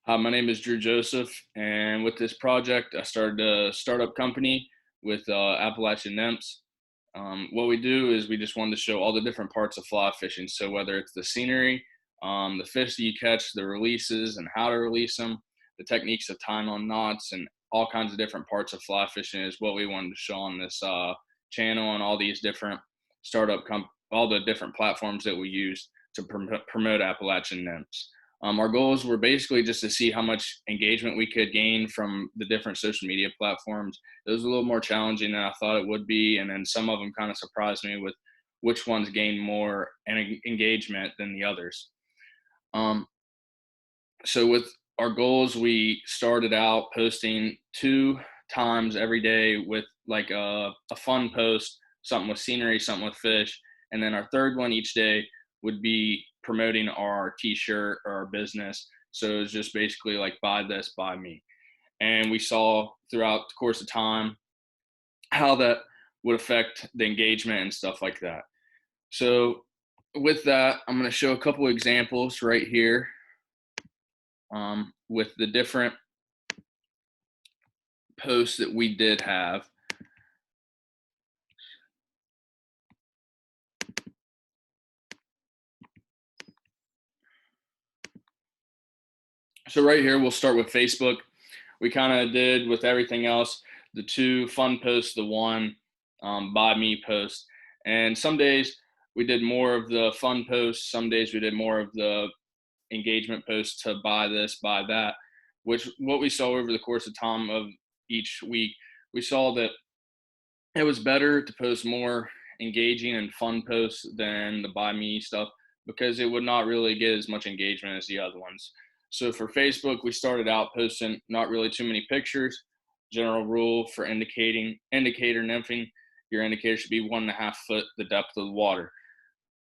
Hi, my name is Drew Joseph, and with this project, I started a startup company with Appalachian Nymphs. What we do is we just wanted to show all the different parts of fly fishing. So whether it's the scenery, the fish that you catch, the releases, and how to release them, the techniques of tying on knots, and all kinds of different parts of fly fishing is what we wanted to show on this channel and all these different all the different platforms that we use to promote Appalachian Nymphs. Our goals were basically just to see how much engagement we could gain from the different social media platforms. It was a little more challenging than I thought it would be, and then some of them kind of surprised me with which ones gained more engagement than the others. Um, so with our goals, we started out posting 2 times every day with like a fun post, something with scenery, something with fish, and then our third one each day would be promoting our t-shirt or our business. So it's just basically like buy this, buy me. And we saw throughout the course of time how that would affect the engagement and stuff like that. So with that, I'm going to show a couple examples right here with the different posts that we did have. So right here, we'll start with Facebook. We kind of did with everything else, the 2 fun posts, the one buy me post. And some days we did more of the fun posts. Some days we did more of the engagement posts to buy this, buy that, which what we saw over the course of time of each week, we saw that it was better to post more engaging and fun posts than the buy me stuff because it would not really get as much engagement as the other ones. So for Facebook, we started out posting not really too many pictures. General rule for indicator nymphing, your indicator should be 1.5 foot the depth of the water.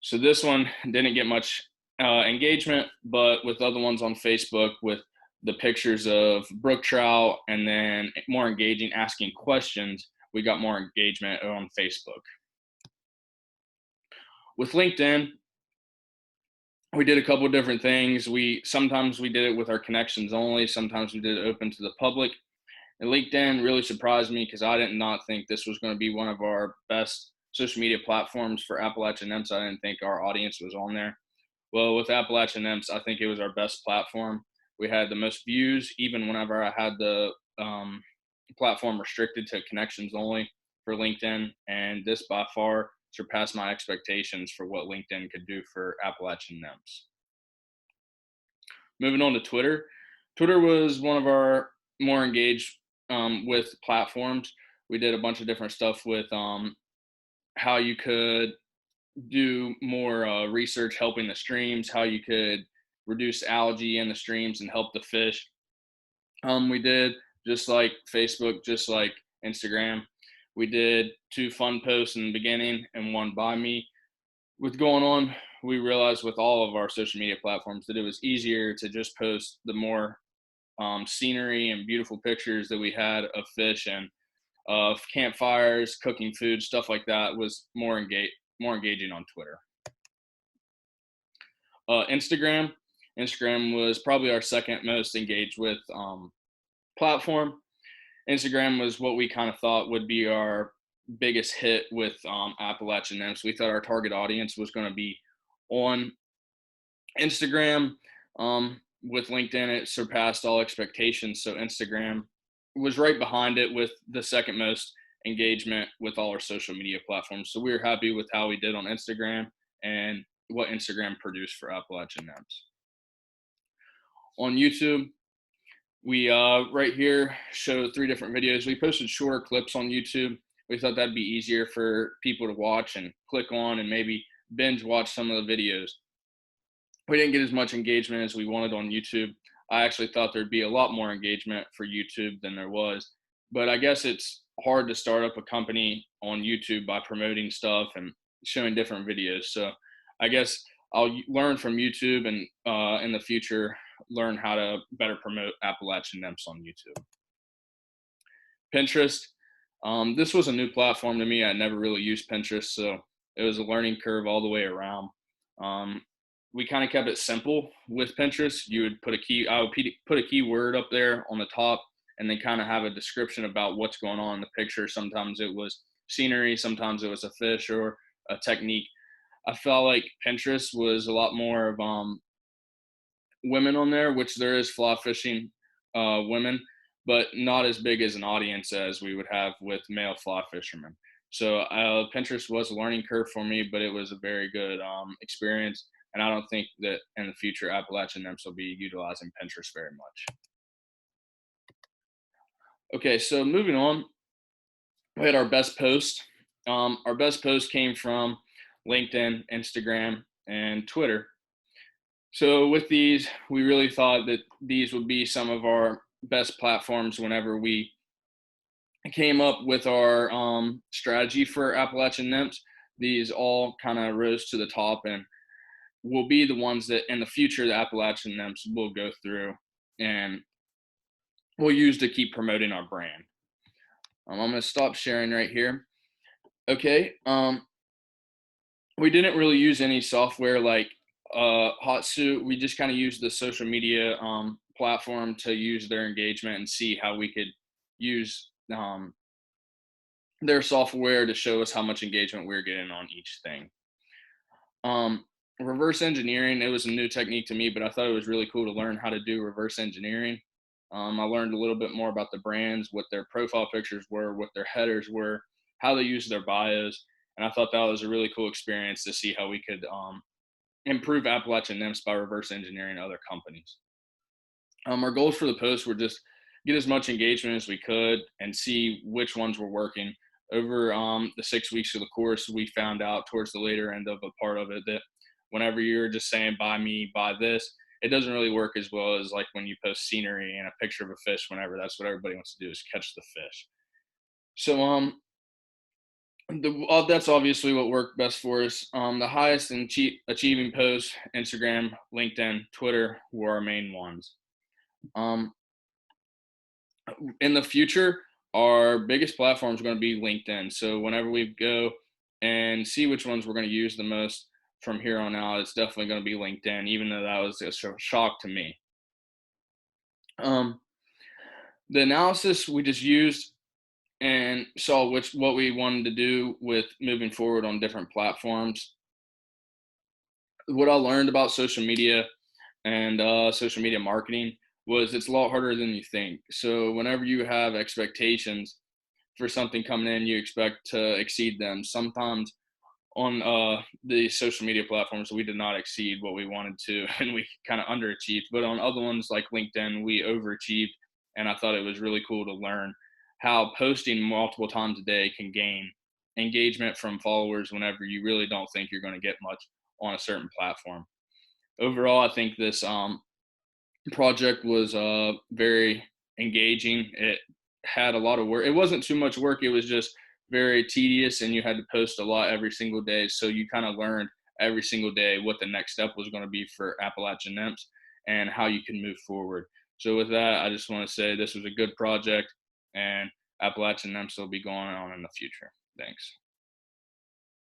So this one didn't get much engagement, but with other ones on Facebook with the pictures of brook trout and then more engaging asking questions, we got more engagement on Facebook. With LinkedIn, we did a couple of different things. We sometimes we did it with our connections only, sometimes we did it open to the public. And LinkedIn really surprised me because I did not think this was going to be one of our best social media platforms for Appalachian Nymphs. I didn't think our audience was on there. Well, with Appalachian Nymphs, I think it was our best platform. We had the most views, even whenever I had the platform restricted to connections only for LinkedIn. And this by far surpassed my expectations for what LinkedIn could do for Appalachian Nymphs. Moving on to Twitter. Twitter was one of our more engaged with platforms. We did a bunch of different stuff with how you could do more research helping the streams, how you could reduce algae in the streams and help the fish. We did just like Facebook, just like Instagram. We did 2 fun posts in the beginning and one buy me. With going on, we realized with all of our social media platforms that it was easier to just post the more scenery and beautiful pictures that we had of fish and of campfires, cooking food, stuff like that was more engaging on Twitter. Instagram. Instagram was probably our second most engaged with platform. Instagram was what we kind of thought would be our biggest hit with Appalachian Nymphs. We thought our target audience was going to be on Instagram. With LinkedIn, it surpassed all expectations. So Instagram was right behind it with the second most engagement with all our social media platforms. So we were happy with how we did on Instagram and what Instagram produced for Appalachian Nymphs. On YouTube, we right here show 3 different videos. We posted shorter clips on YouTube. We thought that'd be easier for people to watch and click on and maybe binge watch some of the videos. We didn't get as much engagement as we wanted on YouTube. I actually thought there'd be a lot more engagement for YouTube than there was. But I guess it's hard to start up a company on YouTube by promoting stuff and showing different videos. So I guess I'll learn from YouTube and in the future learn how to better promote Appalachian Nymphs on YouTube. Pinterest. This was a new platform to me. I never really used Pinterest, so it was a learning curve all the way around. we kind of kept it simple with Pinterest. You would put I would put a keyword up there on the top, and then kind of have a description about what's going on in the picture. Sometimes it was scenery, sometimes it was a fish or a technique. I felt like Pinterest was a lot more of women on there, which there is fly fishing women, but not as big as an audience as we would have with male fly fishermen. So Pinterest was a learning curve for me, but it was a very good experience. And I don't think that in the future Appalachian Nymphs will be utilizing Pinterest very much. Okay, so moving on, we had our best post. Our best post came from LinkedIn, Instagram, and Twitter. So with these, we really thought that these would be some of our best platforms whenever we came up with our strategy for Appalachian Nymphs. These all kind of rose to the top and will be the ones that in the future the Appalachian Nymphs will go through and we'll use to keep promoting our brand. I'm going to stop sharing right here. Okay. We didn't really use any software like Hotsuite. We just kind of used the social media platform to use their engagement and see how we could use their software to show us how much engagement we're getting on each thing. Reverse engineering, it was a new technique to me, but I thought it was really cool to learn how to do reverse engineering. I learned a little bit more about the brands, what their profile pictures were, what their headers were, how they use their bios. And I thought that was a really cool experience to see how we could improve Appalachian Nymphs by reverse engineering other companies. Our goals for the post were just get as much engagement as we could and see which ones were working. Over the 6 weeks of the course, we found out towards the later end of a part of it that whenever you're just saying, buy me, buy this, it doesn't really work as well as like when you post scenery and a picture of a fish, whenever that's what everybody wants to do is catch the fish. So that's obviously what worked best for us. The highest and achieving posts, Instagram, LinkedIn, Twitter were our main ones. In the future, our biggest platform is going to be LinkedIn. So whenever we go and see which ones we're going to use the most from here on out, it's definitely going to be LinkedIn, even though that was a shock to me. The analysis we just used and saw what we wanted to do with moving forward on different platforms. What I learned about social media and social media marketing was it's a lot harder than you think. So whenever you have expectations for something coming in, you expect to exceed them. Sometimes on the social media platforms, we did not exceed what we wanted to, and we kind of underachieved. But on other ones like LinkedIn, we overachieved, and I thought it was really cool to learn how posting multiple times a day can gain engagement from followers whenever you really don't think you're going to get much on a certain platform. Overall, I think this project was very engaging. It had a lot of work. It wasn't too much work. It was just very tedious, and you had to post a lot every single day. So you kind of learned every single day what the next step was going to be for Appalachian Nymphs and how you can move forward. So with that, I just want to say this was a good project, and Appalachian Nymphs will be going on in the future. Thanks.